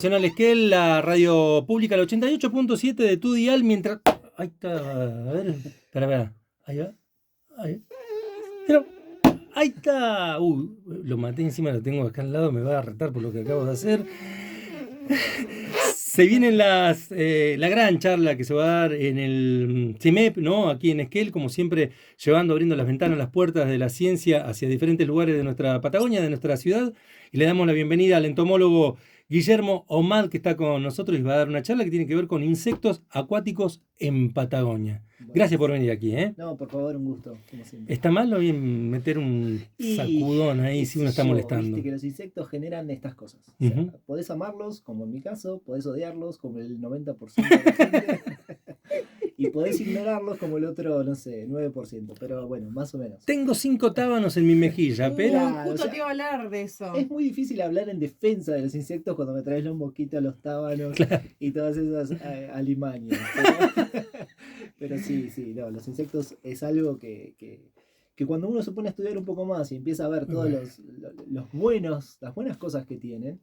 Nacional Esquel, la radio pública, el 88.7 de tu dial, mientras... Ahí está, a ver, espera, ahí va, ahí, pero, ahí está, lo maté encima, lo tengo acá al lado, me va a retar por lo que acabo de hacer. Se viene la gran charla que se va a dar en el CIMEP, ¿no? Aquí en Esquel, como siempre, abriendo las ventanas, las puertas de la ciencia hacia diferentes lugares de nuestra Patagonia, de nuestra ciudad. Y le damos la bienvenida al entomólogo Guillermo Omad, que está con nosotros y va a dar una charla que tiene que ver con insectos acuáticos en Patagonia. Gracias por venir aquí, ¿eh? No, por favor, un gusto, como siempre. ¿Está mal o bien meter un sacudón ahí si uno está molestando? Viste que los insectos generan estas cosas. O sea, podés amarlos, como en mi caso, podés odiarlos, como el 90% de la gente. Y podés ignorarlos como el otro, no sé, 9%, pero bueno, más o menos. Tengo 5 tábanos en mi mejilla, pero... Claro, justo te iba a hablar de eso. Es muy difícil hablar en defensa de los insectos cuando me traes un poquito a los tábanos y todas esas alimañas. Pero sí, no, los insectos es algo que cuando uno se pone a estudiar un poco más y empieza a ver todos las buenas cosas que tienen,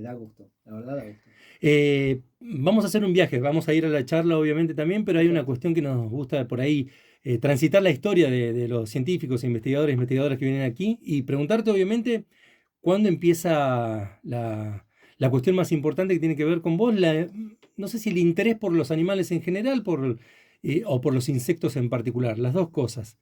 da gusto, la verdad da gusto. Vamos a hacer un viaje, vamos a ir a la charla obviamente también, pero hay una cuestión que nos gusta por ahí, transitar la historia de los científicos, investigadoras que vienen aquí y preguntarte obviamente cuándo empieza la cuestión más importante que tiene que ver con vos, no sé si el interés por los animales en general o por los insectos en particular, las dos cosas.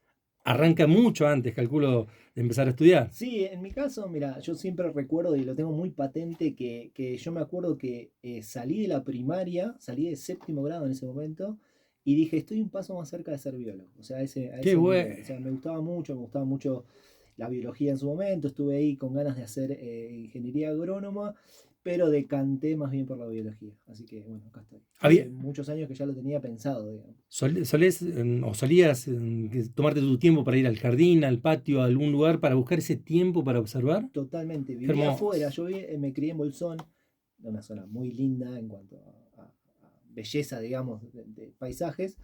Arranca mucho antes, calculo, de empezar a estudiar. Sí, en mi caso, mira, yo siempre recuerdo y lo tengo muy patente que yo me acuerdo que salí de la primaria, salí de séptimo grado en ese momento y dije, estoy un paso más cerca de ser biólogo. O sea, Qué bueno. nivel. O sea, me gustaba mucho la biología en su momento, estuve ahí con ganas de hacer ingeniería agrónoma, pero decanté más bien por la biología. Así que, bueno, acá estoy. Hace muchos años que ya lo tenía pensado, digamos. ¿Solías tomarte tu tiempo para ir al jardín, al patio, a algún lugar para buscar ese tiempo para observar? Totalmente, vivía afuera, yo me crié en Bolsón, una zona muy linda en cuanto a belleza, digamos, de paisajes,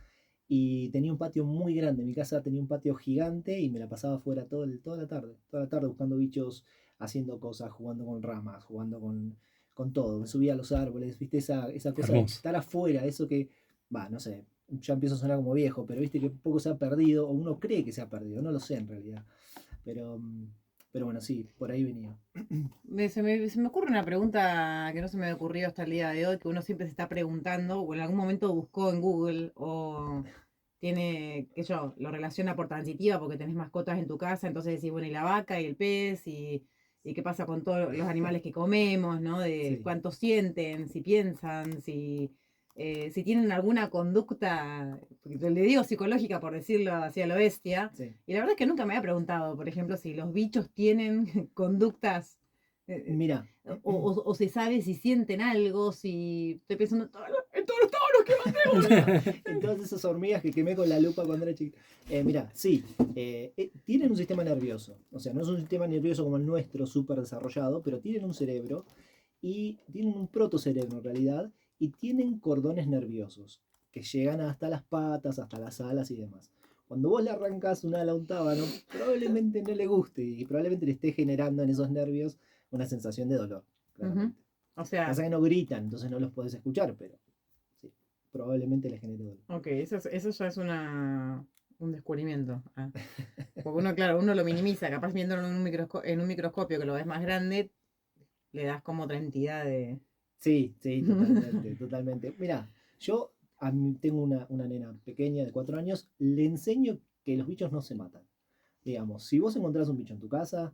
y tenía un patio muy grande, mi casa tenía un patio gigante y me la pasaba afuera toda la tarde buscando bichos, haciendo cosas, jugando con ramas, jugando con todo, me subía a los árboles, viste, esa cosa de estar afuera, eso que, no sé, ya empiezo a sonar como viejo, pero viste que un poco se ha perdido, o uno cree que se ha perdido, no lo sé en realidad, pero bueno, sí, por ahí venía. Se me ocurre una pregunta que no se me ha ocurrido hasta el día de hoy, que uno siempre se está preguntando, o en algún momento buscó en Google, o tiene, que yo, lo relaciona por transitiva, porque tenés mascotas en tu casa, entonces decís, bueno, y la vaca y el pez, y qué pasa con todos los animales que comemos, ¿no? De Sí. cuánto sienten, si piensan, si tienen alguna conducta, le digo psicológica por decirlo así a lo bestia, Sí. y la verdad es que nunca me había preguntado, por ejemplo, si los bichos tienen conductas, Mira, o se sabe si sienten algo, si estoy pensando en todos los tábanos que mandé. en todas esas hormigas que quemé con la lupa cuando era chiquito. Mira, sí, tienen un sistema nervioso, o sea, no es un sistema nervioso como el nuestro, súper desarrollado, pero tienen un cerebro y tienen un protocerebro en realidad, y tienen cordones nerviosos que llegan hasta las patas, hasta las alas y demás. Cuando vos le arrancás un ala a un tábano, probablemente no le guste y probablemente le esté generando en esos nervios una sensación de dolor. Claramente. O sea, pasa que no gritan, entonces no los podés escuchar, pero sí, probablemente les genere dolor. ok, eso ya es un descubrimiento. Porque uno, claro, uno lo minimiza, capaz viéndolo en un microscopio que lo ves más grande, le das como otra entidad de... Sí, totalmente. Mira, yo tengo una nena pequeña de 4 años, le enseño que los bichos no se matan. Digamos, si vos encontrás un bicho en tu casa,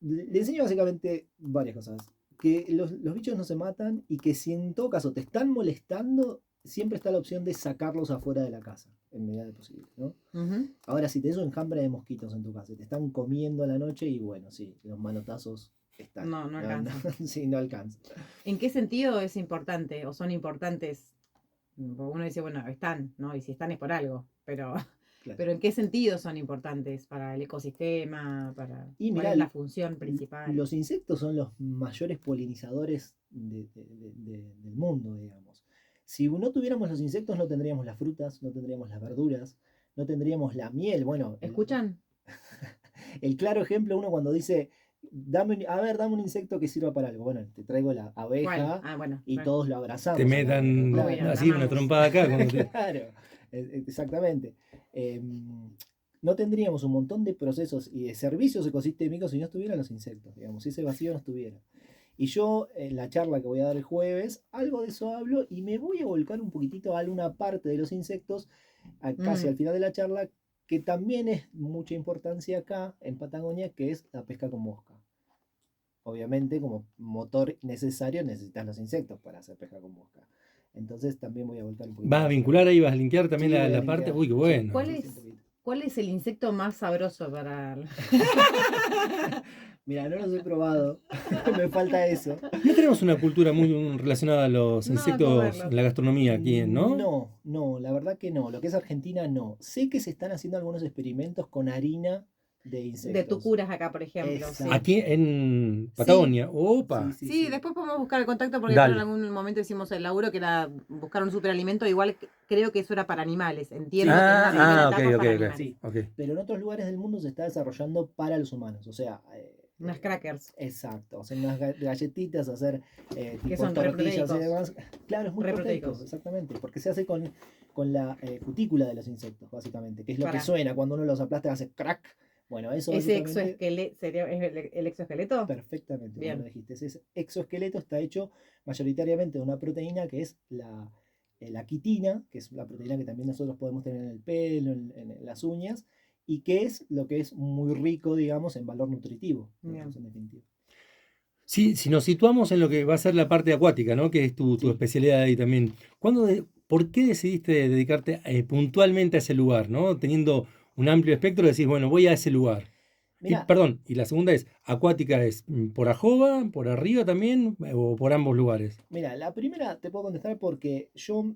le enseño básicamente varias cosas. Que los bichos no se matan y que si en todo caso te están molestando, siempre está la opción de sacarlos afuera de la casa, en medida de posible, ¿no? Ahora, si tenés un enjambre de mosquitos en tu casa y te están comiendo a la noche, y bueno, sí, los manotazos están. No alcanza. Sí, no alcanza. ¿En qué sentido es importante o son importantes? Porque uno dice, bueno, están, ¿no? Y si están es por algo, pero... Claro. Pero ¿en qué sentido son importantes para el ecosistema? ¿Cuál es la función principal? Los insectos son los mayores polinizadores del mundo, digamos. Si no tuviéramos los insectos, no tendríamos las frutas, no tendríamos las verduras, no tendríamos la miel. Bueno, ¿Escuchan? el claro ejemplo, uno cuando dice dame un insecto que sirva para algo. Bueno, te traigo la ¿Cuál? abeja Ah, bueno. y claro. todos lo abrazamos. Te a la metan abeja, Obvio, claro. así una amamos. trompada acá. Claro, exactamente. No tendríamos un montón de procesos y de servicios ecosistémicos si no estuvieran los insectos, digamos, si ese vacío no estuviera. Y yo, en la charla que voy a dar el jueves, algo de eso hablo y me voy a volcar un poquitito a alguna parte de los insectos, casi al final de la charla, que también es mucha importancia acá en Patagonia, que es la pesca con mosca. Obviamente, como motor necesario, necesitas los insectos para hacer pesca con mosca. Entonces también voy a volcar un poquito ¿Vas a más vincular ahí, vas a linkear también Sí, voy a la parte? linkear. Uy, qué Sí, bueno. ¿Cuál sí, es, un poquito. ¿Cuál es el insecto más sabroso para...? Mira, no los he probado. Me falta eso. No tenemos una cultura muy relacionada a los No, a insectos en comerlos. la gastronomía aquí, ¿no? No, la verdad que no. Lo que es Argentina, no. Sé que se están haciendo algunos experimentos con harina de De insectos. tucuras acá, por ejemplo. Sí. Exacto. Aquí en Sí. Patagonia. Sí, Opa. sí, Sí, sí. después podemos buscar el contacto porque Dale. en algún momento hicimos el laburo que era buscar un superalimento. Igual creo que eso era para animales. Entiendo que en una primera etapa es para animales. Sí. ok. Pero en otros lugares del mundo se está desarrollando para los humanos. O sea, Unas crackers. exacto. Hacer unas galletitas, hacer Que tipo son tortillas y reproteicos. demás. Claro, es muy proteico, Reproteicos. exactamente. Porque se hace con la cutícula de los insectos, básicamente. Que es lo que Pará. suena cuando uno los aplasta, hace crack. Bueno, eso ¿Ese básicamente. exoesqueleto sería el exoesqueleto? Perfectamente, como Bien. lo dijiste. Ese exoesqueleto está hecho mayoritariamente de una proteína que es la quitina, que es la proteína que también nosotros podemos tener en el pelo, en las uñas, y que es lo que es muy rico, digamos, en valor nutritivo, digamos, en definitiva. Sí, si nos situamos en lo que va a ser la parte acuática, ¿no? Que es tu Sí. especialidad ahí también. ¿Por qué decidiste dedicarte puntualmente a ese lugar, ¿no? Teniendo un amplio espectro, decís, bueno, voy a ese lugar. Y, Mira, perdón, y la segunda es, ¿acuática es por Ajoba, por arriba también, o por ambos lugares? mira, la primera te puedo contestar porque yo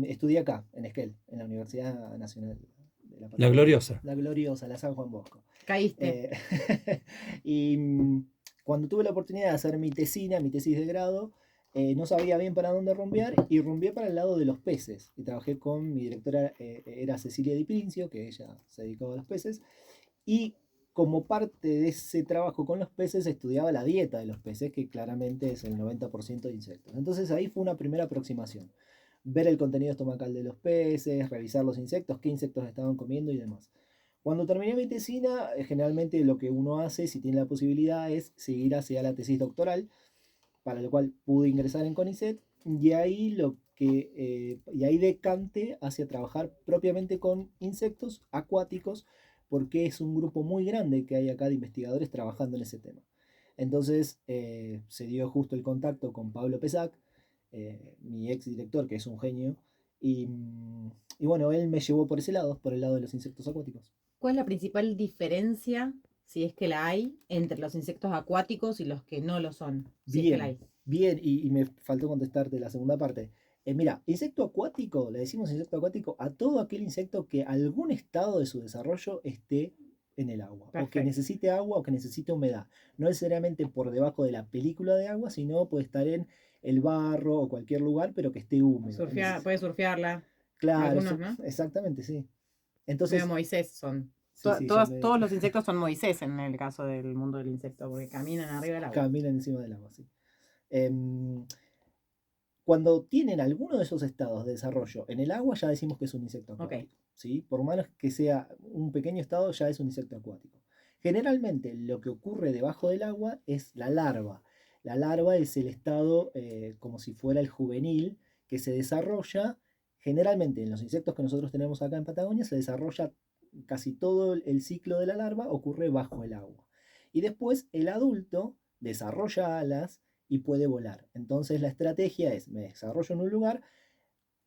estudié acá, en Esquel, en la Universidad Nacional de la La Patagonia. gloriosa. La gloriosa, la San Juan Bosco. Caíste. Y cuando tuve la oportunidad de hacer mi tesis de grado, no sabía bien para dónde rumbear y rumbeé para el lado de los peces. Y trabajé con mi directora, era Cecilia Di Princio, que ella se dedicaba a los peces. Y como parte de ese trabajo con los peces, estudiaba la dieta de los peces, que claramente es el 90% de insectos. Entonces ahí fue una primera aproximación. Ver el contenido estomacal de los peces, revisar los insectos, qué insectos estaban comiendo y demás. Cuando terminé mi tesina, generalmente lo que uno hace, si tiene la posibilidad, es seguir hacia la tesis doctoral, para lo cual pude ingresar en CONICET, y ahí decanté hacia trabajar propiamente con insectos acuáticos, porque es un grupo muy grande que hay acá de investigadores trabajando en ese tema. Entonces se dio justo el contacto con Pablo Pesac, mi ex director, que es un genio, y bueno, él me llevó por ese lado, por el lado de los insectos acuáticos. ¿Cuál es la principal diferencia, si es que la hay, entre los insectos acuáticos y los que no lo son? Si es que la hay. Bien, y me faltó contestarte la segunda parte. Mira, insecto acuático, le decimos insecto acuático a todo aquel insecto que algún estado de su desarrollo esté en el agua, o que Perfecto. necesite agua o que necesite humedad. No necesariamente por debajo de la película de agua, sino puede estar en el barro o cualquier lugar, pero que esté húmedo. Puede surfearla. Claro, Algunos, ¿no? exactamente, sí. Medio Entonces, Moisés son. sí, sí, ya me Todos los insectos son Moisés en el caso del mundo del insecto, porque caminan arriba del agua. caminan encima del agua, sí. Cuando tienen alguno de esos estados de desarrollo en el agua, ya decimos que es un insecto acuático. Ok. ¿Sí? Por menos que sea un pequeño estado, ya es un insecto acuático. Generalmente lo que ocurre debajo del agua es la larva. La larva es el estado como si fuera el juvenil que se desarrolla. Generalmente en los insectos que nosotros tenemos acá en Patagonia se desarrolla casi todo el ciclo de la larva, ocurre bajo el agua. Y después el adulto desarrolla alas y puede volar. Entonces la estrategia es, me desarrollo en un lugar,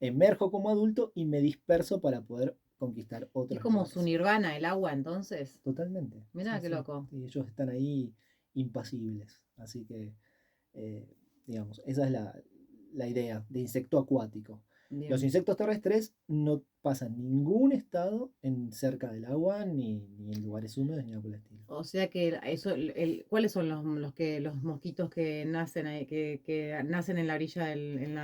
emerjo como adulto y me disperso para poder conquistar otros Es como lugares. su nirvana el agua, entonces. Totalmente. Mirá Sí, qué sí. loco. Sí, ellos están ahí impasibles. Así que, digamos, esa es la idea de insecto acuático. Bien. Los insectos terrestres no pasan ningún estado cerca del agua, ni en lugares húmedos, ni nada por el estilo. O sea que ¿cuáles son los mosquitos que nacen ahí, que nacen en la orilla en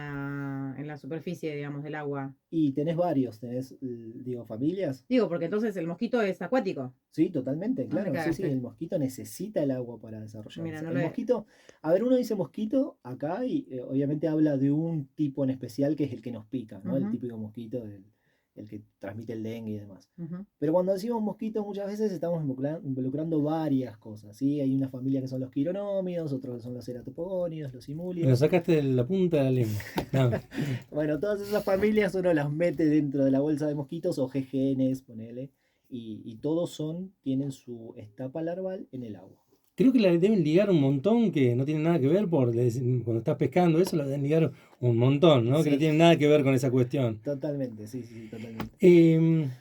la superficie, digamos, del agua? Y tenés varios, digo, familias. Digo, porque entonces el mosquito es acuático. Sí, totalmente, Ah, me claro. Sí, sí, cagaste. el mosquito necesita el agua para Mira, desarrollarse. no El lo he. mosquito, a ver, uno dice mosquito acá y obviamente habla de un tipo en especial que es el que nos pica, ¿no? El Ujú, típico mosquito, el que transmite el dengue y demás. ujú. Pero cuando decimos mosquito muchas veces estamos involucrando varias cosas, ¿sí? Hay una familia que son los quironómidos, otros que son los ceratopogonios, los Me lo simulios. sacaste de la punta de la lengua. No. Bueno, todas esas familias uno las mete dentro de la bolsa de mosquitos o GGNs, ponele, y todos tienen su etapa larval en el agua. Creo que la deben ligar un montón que no tiene nada que ver cuando estás pescando eso, la deben ligar un montón, ¿no? Que no Sí, tiene nada que ver con esa cuestión. totalmente, sí, sí, sí, totalmente.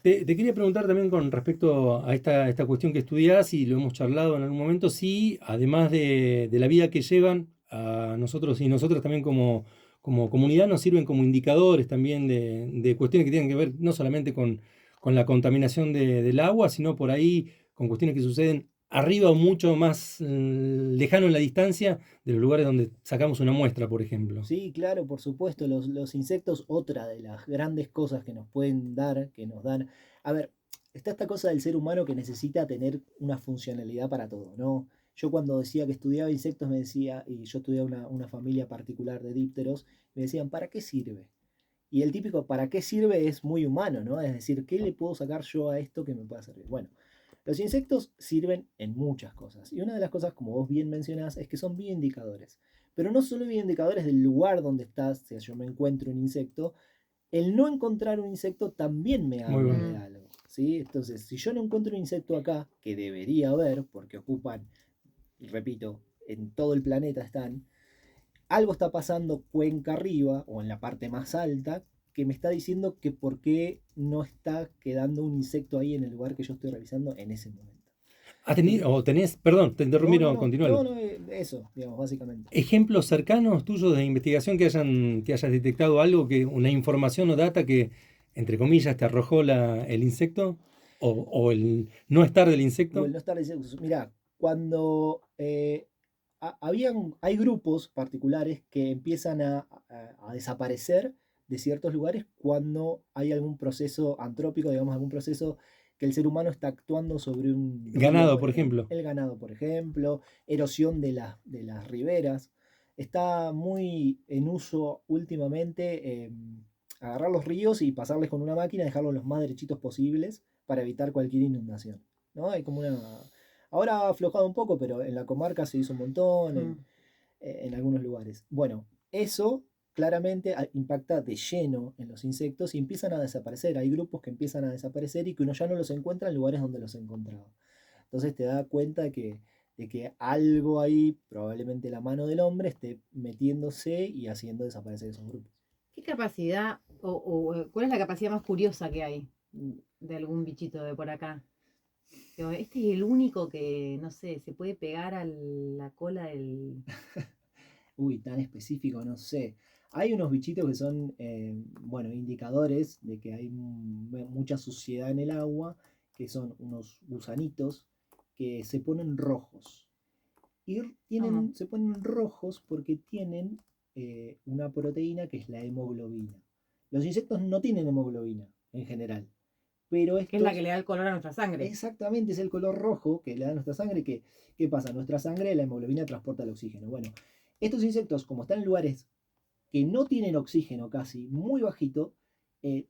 Te quería preguntar también con respecto a esta cuestión que estudiás, y lo hemos charlado en algún momento, si además de la vida que llevan, a nosotros y nosotras también como comunidad nos sirven como indicadores también de cuestiones que tienen que ver no solamente con la contaminación del agua, sino por ahí con cuestiones que suceden arriba o mucho más lejano en la distancia de los lugares donde sacamos una muestra, por ejemplo. Sí, claro, por supuesto, los insectos, otra de las grandes cosas que nos pueden dar, que nos dan. A ver, está esta cosa del ser humano que necesita tener una funcionalidad para todo, ¿no? Yo cuando decía que estudiaba insectos me decía, y yo estudiaba una familia particular de dípteros, me decían, ¿para qué sirve? Y el típico ¿para qué sirve? Es muy humano, ¿no? Es decir, ¿qué le puedo sacar yo a esto que me pueda servir? Bueno, los insectos sirven en muchas cosas. Y una de las cosas, como vos bien mencionás, es que son bioindicadores. Pero no solo bioindicadores del lugar donde estás, si yo me encuentro un insecto, el no encontrar un insecto también me Muy habla bueno. de Mm. algo. ¿Sí? Entonces, si yo no encuentro un insecto acá, que debería haber, porque ocupan, repito, en todo el planeta están, algo está pasando cuenca arriba o en la parte más alta que me está diciendo que por qué no está quedando un insecto ahí en el lugar que yo estoy revisando en ese momento. Y O tenés, perdón, te interrumpí, no, no, no, no, continualo. no, no, eso, digamos, básicamente. Ejemplos cercanos tuyos de investigación que hayas detectado algo, una información o data que, entre comillas, te arrojó el insecto o el no estar del O el insecto. no estar diciendo, mira, cuando hay grupos particulares que empiezan a desaparecer de ciertos lugares cuando hay algún proceso antrópico, digamos, algún proceso que el ser humano está actuando sobre un río, Ganado, por por ejemplo. ejemplo. El ganado, por ejemplo, erosión de las riberas. Está muy en uso últimamente agarrar los ríos y pasarles con una máquina, dejarlos los más derechitos posibles para evitar cualquier inundación. ¿No? Hay como una. Ahora ha aflojado un poco, pero en la comarca se hizo un montón, Mm. en algunos lugares. Bueno, eso claramente impacta de lleno en los insectos y empiezan a desaparecer. Hay grupos que empiezan a desaparecer y que uno ya no los encuentra en lugares donde los encontraba. Entonces te da cuenta de que algo ahí, probablemente la mano del hombre, esté metiéndose y haciendo desaparecer esos grupos. ¿Qué capacidad cuál es la capacidad más curiosa que hay de algún bichito de por acá? Digo, este es el único que, no sé, se puede pegar a la cola del. Uy, tan específico, no sé. Hay unos bichitos que son, bueno, indicadores de que hay mucha suciedad en el agua, que son unos gusanitos que se ponen rojos. Y ¿Cómo? se ponen rojos porque tienen una proteína que es la hemoglobina. Los insectos no tienen hemoglobina en general, pero Que es la que estos le da el color a nuestra sangre. exactamente es el color rojo que le da a nuestra sangre. ¿Qué pasa? Nuestra sangre, la hemoglobina transporta el oxígeno. Bueno, estos insectos, como están en lugares que no tienen oxígeno casi, muy bajito, eh,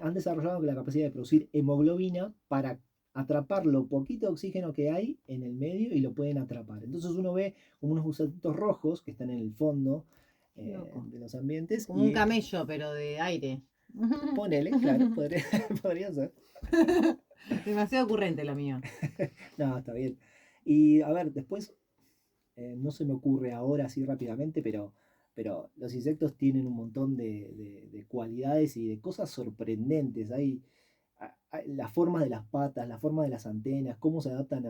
han desarrollado la capacidad de producir hemoglobina para atrapar lo poquito de oxígeno que hay en el medio y lo pueden atrapar. Entonces uno ve como unos gusanitos rojos que están en el fondo Loco. de los ambientes Como un y camello, pero de aire. ponele, claro, podría, podría ser. Demasiado ocurrente lo mío. No, está bien. Y a ver, después no se me ocurre ahora así rápidamente, pero los insectos tienen un montón de cualidades y de cosas sorprendentes. Hay la forma de las patas, la forma de las antenas, cómo se adaptan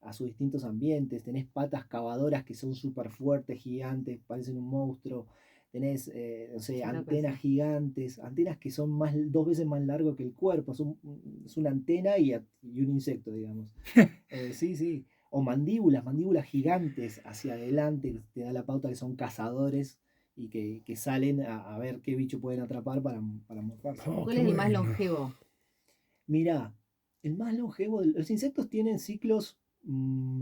a sus distintos ambientes. Tenés patas cavadoras que son súper fuertes, gigantes, parecen un monstruo. tenés, no sé, Qué loco antenas eso. gigantes, antenas que son 2 veces más largo que el cuerpo, es una antena y un insecto, digamos. Sí, sí. O mandíbulas gigantes hacia adelante, que te da la pauta que son cazadores y que salen a ver qué bicho pueden atrapar para morfarse. ¿Y Oh, cuál qué es el más bueno. longevo? Mirá, el más longevo, los insectos tienen ciclos,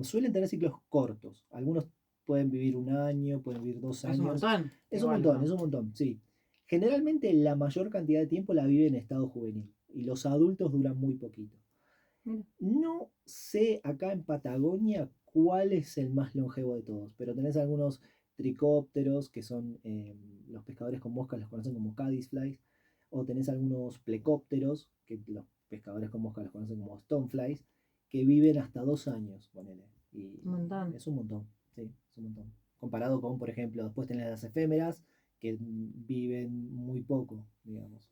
suelen tener ciclos cortos. Algunos pueden vivir 1 año, pueden vivir dos Es un años. montón. Igual, ¿o Es no? un montón, sí. Generalmente la mayor cantidad de tiempo la vive en estado juvenil y los adultos duran muy poquito. Mira. No sé acá en Patagonia cuál es el más longevo de todos, pero tenés algunos tricópteros, que son los pescadores con mosca, los conocen como caddisflies, o tenés algunos plecópteros, que los pescadores con mosca los conocen como stoneflies, que viven hasta 2 años, ponele. Y Un montón. es un montón, sí, es un montón. Comparado con, por ejemplo, después tenés las efémeras, que viven muy poco, digamos.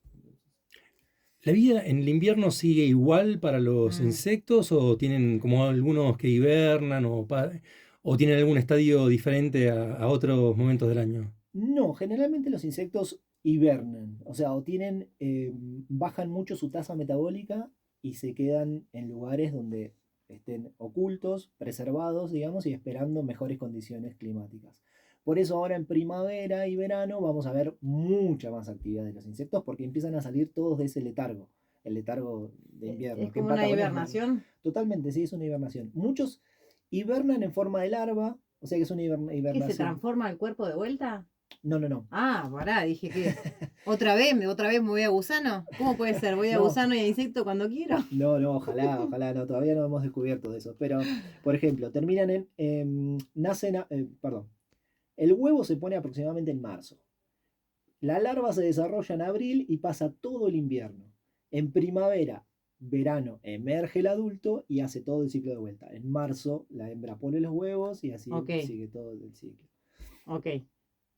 ¿La vida en el invierno sigue igual para los Mm. insectos o tienen como algunos que hibernan o tienen algún estadio diferente a otros momentos del año? No, generalmente los insectos hibernan, o sea, o tienen, bajan mucho su tasa metabólica y se quedan en lugares donde estén ocultos, preservados, digamos, y esperando mejores condiciones climáticas. Por eso ahora en primavera y verano vamos a ver mucha más actividad de los insectos porque empiezan a salir todos de ese letargo, el letargo de Es invierno, que en como una Patagonia es normal. hibernación. Totalmente, sí, es una hibernación. Muchos hibernan en forma de larva, o sea que es una ¿Qué se hibernación. transforma el cuerpo de vuelta? No, no, no. Ah, pará, dije que. Otra vez me voy a gusano. ¿Cómo puede ser? Voy a No, gusano y a insecto cuando quiero. no, no, ojalá, ojalá, no, todavía no hemos descubierto de eso. Pero, por ejemplo, terminan nacen, perdón, el huevo se pone aproximadamente en marzo. La larva se desarrolla en abril y pasa todo el invierno. En primavera, verano, emerge el adulto y hace todo el ciclo de vuelta. En marzo, la hembra pone los huevos y así Ok, sigue todo el ciclo. ok.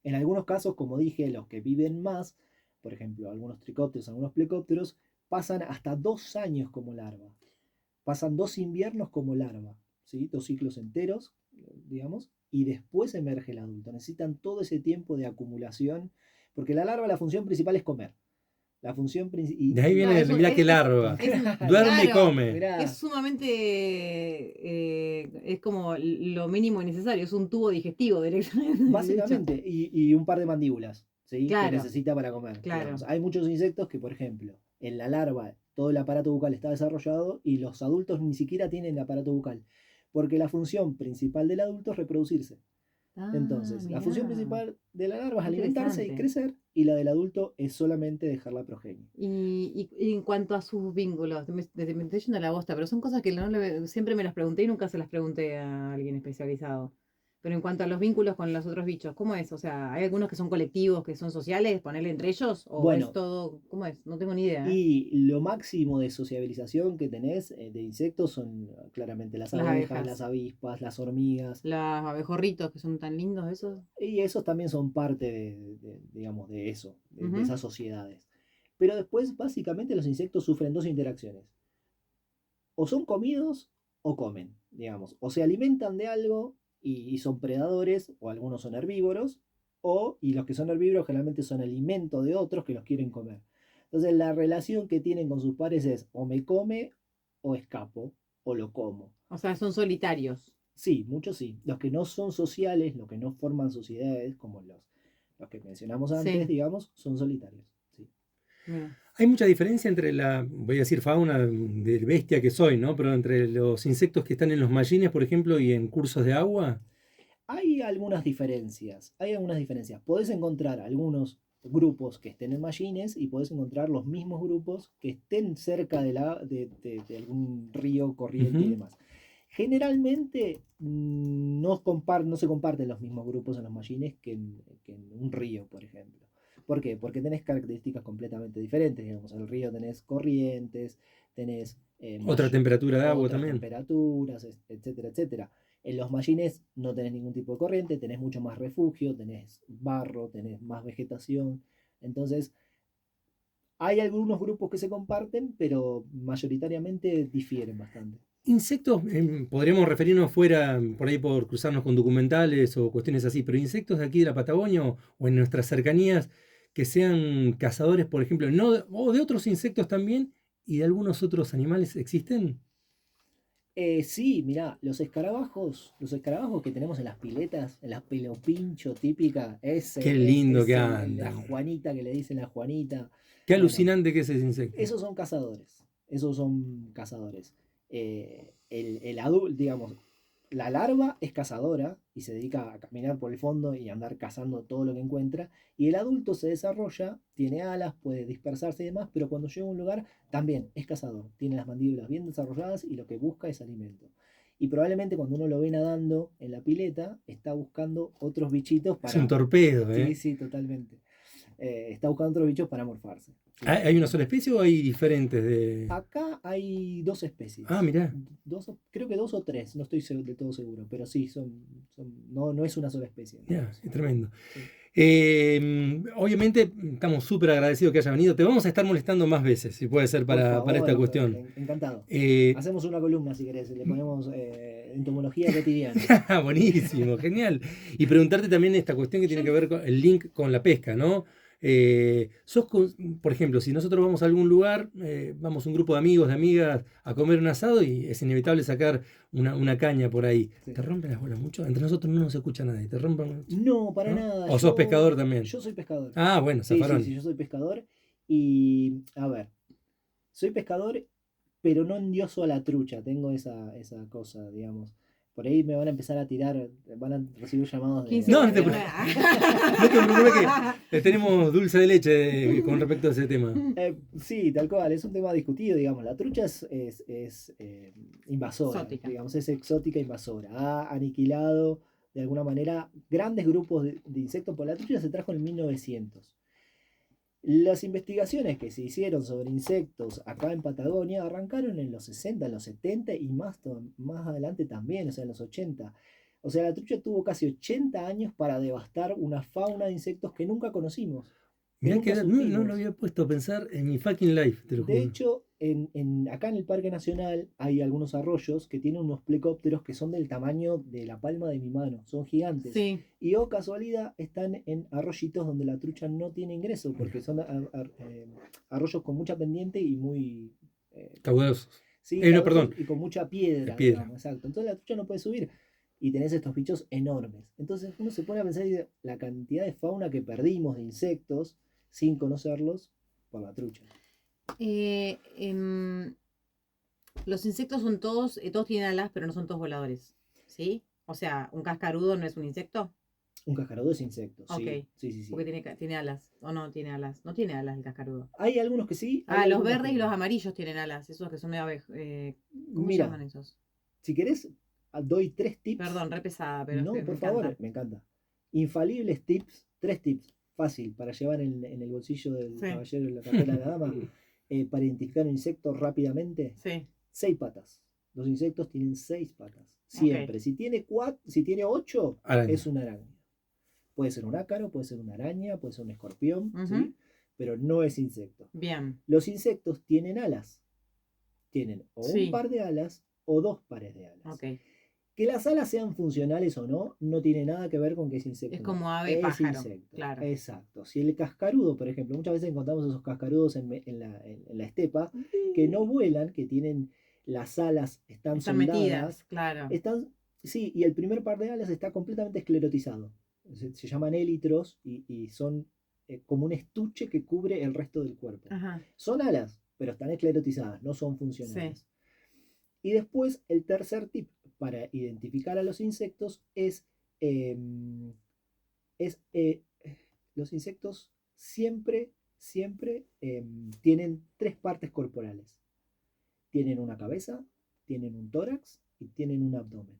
En algunos casos, como dije, los que viven más, por ejemplo, algunos tricópteros, algunos plecópteros, pasan hasta 2 años como larva. Pasan 2 inviernos como larva, ¿sí? 2 ciclos enteros, digamos, y después emerge el adulto. Necesitan todo ese tiempo de acumulación, porque la larva, la función principal es comer. La función De principal. ahí No, viene, mirá qué larva. Duerme y claro, come. es Mirá, sumamente, es como lo mínimo necesario, es un tubo digestivo directamente, de hecho. básicamente, y un par de mandíbulas, ¿sí? Que Claro, necesita para comer, digamos. claro. Hay muchos insectos que, por ejemplo, en la larva todo el aparato bucal está desarrollado y los adultos ni siquiera tienen aparato bucal, porque la función principal del adulto es reproducirse. Ah, Entonces, la función mirá, principal de la larva es qué alimentarse y interesante. crecer, y la del adulto es solamente dejar la progenie. Y en cuanto a sus vínculos, me estoy yendo a la bosta, pero son cosas que siempre me las pregunté y nunca se las pregunté a alguien especializado. Pero en cuanto a los vínculos con los otros bichos, ¿cómo es? O sea, ¿hay algunos que son colectivos, que son sociales, ponerle entre ellos? ¿O es Bueno, todo, cómo es? No tengo ni idea, ¿eh? y lo máximo de sociabilización que tenés de insectos son claramente las Las abejas, las abejas, avispas, las hormigas, los abejorritos que son tan lindos esos. y esos también son parte digamos, de eso, de Ujú. esas sociedades. Pero después, básicamente, los insectos sufren dos interacciones. O son comidos o comen, digamos. O se alimentan de algo y son predadores, o algunos son herbívoros, y los que son herbívoros generalmente son alimento de otros que los quieren comer. Entonces la relación que tienen con sus pares es o me come o escapo o lo como. O sea, son solitarios. Sí, muchos sí. Los que no son sociales, los que no forman sociedades, como los que mencionamos antes, Sí, digamos, son solitarios. Sí. mira. Hay mucha diferencia entre la, voy a decir fauna de bestia que soy, ¿no? Pero entre los insectos que están en los mallines, por ejemplo, y en cursos de agua. Hay algunas diferencias, hay algunas diferencias. Podés encontrar algunos grupos que estén en mallines y podés encontrar los mismos grupos que estén cerca de algún río, corriente y Ujú. demás. Generalmente no se comparten los mismos grupos en los mallines que en un río, por ejemplo. ¿Por qué? Porque tenés características completamente diferentes. Digamos, en el río tenés corrientes, tenés Otra temperatura de agua otras también. temperaturas, etcétera, etcétera. En los mallines no tenés ningún tipo de corriente, tenés mucho más refugio, tenés barro, tenés más vegetación. Entonces, hay algunos grupos que se comparten, pero mayoritariamente difieren bastante. Insectos, podríamos referirnos fuera, por ahí por cruzarnos con documentales o cuestiones así, pero insectos de aquí de la Patagonia o en nuestras cercanías que sean cazadores, por ejemplo, no, o de otros insectos también y de algunos otros animales, ¿existen? Sí, mirá, los escarabajos que tenemos en las piletas, en las pelopincho típica, Qué ese lindo es que la andan. Juanita que le dicen la Juanita. Qué Bueno, alucinante que es ese insecto. esos son cazadores. Esos son cazadores. El adulto, digamos, la larva es cazadora y se dedica a caminar por el fondo y andar cazando todo lo que encuentra. Y el adulto se desarrolla, tiene alas, puede dispersarse y demás, pero cuando llega a un lugar también es cazador. Tiene las mandíbulas bien desarrolladas y lo que busca es alimento. Y probablemente cuando uno lo ve nadando en la pileta, está buscando otros bichitos Es un para... torpedo, Sí, ¿eh? sí, totalmente. Está buscando otros bichos para morfarse. Sí, ¿Hay sí. hay una sola especie o hay diferentes de...? Acá hay dos Ah, especies. mirá. Creo que dos o tres, no estoy del todo seguro, pero sí, no, no es una sola especie, Mirá, digamos. es tremendo. Sí. Obviamente estamos súper agradecidos que haya venido. Te vamos a estar molestando más veces, si puede ser Por para esta favor, cuestión. encantado. Eh, Hacemos una columna si querés, le ponemos entomología cotidiana. Buenísimo, genial. Y preguntarte también esta cuestión que tiene que ver con el link con la pesca, ¿no? Por ejemplo, si nosotros vamos a algún lugar, vamos un grupo de amigos, de amigas, a comer un asado y es inevitable sacar una caña por ahí. Sí. ¿Te rompen las bolas mucho? Entre nosotros no nos escucha nadie, ¿te rompen mucho? No, para ¿No? nada. ¿O sos pescador también? Yo soy pescador. Ah, bueno, Sí, sí, sí, zafarón. yo soy pescador. Y, a ver, soy pescador, pero no endioso a la trucha. Tengo esa cosa, digamos. Por ahí me van a empezar a tirar, van a recibir llamados 15 No, de... no te, guardias. no te preocupes que tenemos dulce de leche con respecto a ese tema. Sí, tal cual, es un tema discutido, digamos. La trucha es invasora, Exótica. digamos, es exótica invasora. Ha aniquilado de alguna manera grandes grupos de insectos, por la trucha se trajo en 1900. Las investigaciones que se hicieron sobre insectos acá en Patagonia arrancaron en los 60, en los 70 y más adelante también, o sea, en los 80. O sea, la trucha tuvo casi 80 años para devastar una fauna de insectos que nunca conocimos, que Mirá que nunca no lo supimos. había puesto a pensar en mi fucking life, te lo De juro. hecho, acá en el Parque Nacional hay algunos arroyos que tienen unos plecópteros que son del tamaño de la palma de mi mano, son gigantes. Sí, Y oh casualidad, están en arroyitos donde la trucha no tiene ingreso, porque son arroyos con mucha pendiente y muy... Caudalosos. sí, No, caudalosos perdón, y con mucha es piedra, piedra. digamos, exacto. Entonces la trucha no puede subir y tenés estos bichos enormes. Entonces uno se pone a pensar y dice, la cantidad de fauna que perdimos de insectos sin conocerlos por la trucha. Eh, em, los insectos son todos tienen alas, pero no son todos voladores. ¿Sí? O sea, un cascarudo no es un insecto. Un cascarudo es insecto, Ok. sí, sí, sí, sí. Porque tiene alas. O no tiene alas. No tiene alas el cascarudo. Hay algunos que sí, hay Ah, los algunos verdes que y los no. amarillos tienen alas. Esos que son medio ¿cómo se Mira, llaman esos? si querés, doy tres tips. Perdón, re pesada, pero es No, que me por favor, encanta. me encanta. Infalibles tips, tres tips, fácil, para llevar en el bolsillo del Sí. caballero en la cartera de la dama, para identificar un insecto rápidamente. Sí. 6 patas. Los insectos tienen 6 patas. Siempre. Ok. Si tiene 8, Araña. es una araña. Puede ser un ácaro, puede ser una araña, puede ser un escorpión, Ujú. ¿sí? Pero no es insecto. Bien. Los insectos tienen alas. Tienen o un Sí. par de alas o 2 pares de alas. Ok. Que las alas sean funcionales o no, no tiene nada que ver con que es insecto. Es o no. como ave Es pájaro. insecto. Claro. Exacto. Si el cascarudo, por ejemplo, muchas veces encontramos esos cascarudos en la estepa que no vuelan, que tienen las alas, están Están soldadas. metidas, claro. Sí, y el primer par de alas está completamente esclerotizado. Se llaman élitros y son como un estuche que cubre el resto del cuerpo. Ajá. Son alas, pero están esclerotizadas, no son funcionales. Sí. Y después, el tercer tip para identificar a los insectos em, es los insectos siempre tienen 3 partes corporales. Tienen una cabeza, tienen un tórax y tienen un abdomen.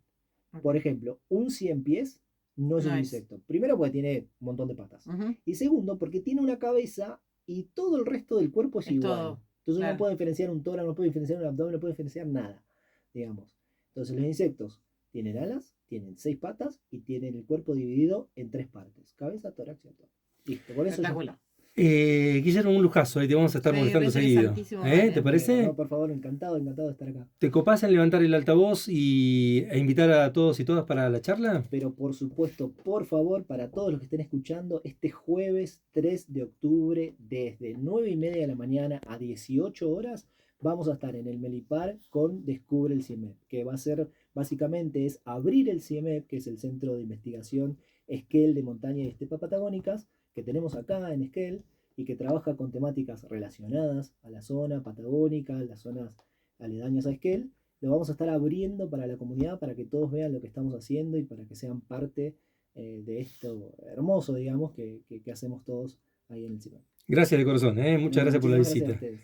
Ok. Por ejemplo, un 100 pies no es No un es. insecto. Primero porque tiene un montón de patas. Ujú. Y segundo porque tiene una cabeza y todo el resto del cuerpo es Es igual. todo, Entonces claro. no puede diferenciar un tórax, no puede diferenciar un abdomen, no puede diferenciar nada, digamos. Entonces los insectos tienen alas, tienen 6 patas y tienen el cuerpo dividido en 3 partes. Cabeza, tórax y abdomen. Listo, con eso ya Espectacular. está. Guillermo, un lujazo, te vamos a estar Sí, molestando re seguido. interesantísimo, dale. ¿Te parece? No, por favor, encantado de estar acá. ¿Te copás en levantar el altavoz e invitar a todos y todas para la charla? Pero por supuesto, por favor, para todos los que estén escuchando, este jueves 3 de octubre, desde 9:30 de la mañana a 18 horas, vamos a estar en el Melipar con Descubre el CIEMEP, que va a ser, básicamente, es abrir el CIEMEP, que es el Centro de Investigación Esquel de Montaña y Estepa Patagónicas, que tenemos acá en Esquel, y que trabaja con temáticas relacionadas a la zona patagónica, las zonas aledañas a Esquel. Lo vamos a estar abriendo para la comunidad, para que todos vean lo que estamos haciendo y para que sean parte de esto hermoso, digamos, que hacemos todos ahí en el CIMAC. Gracias de corazón, muchas gracias por la Muchísimas gracias a visita. ustedes.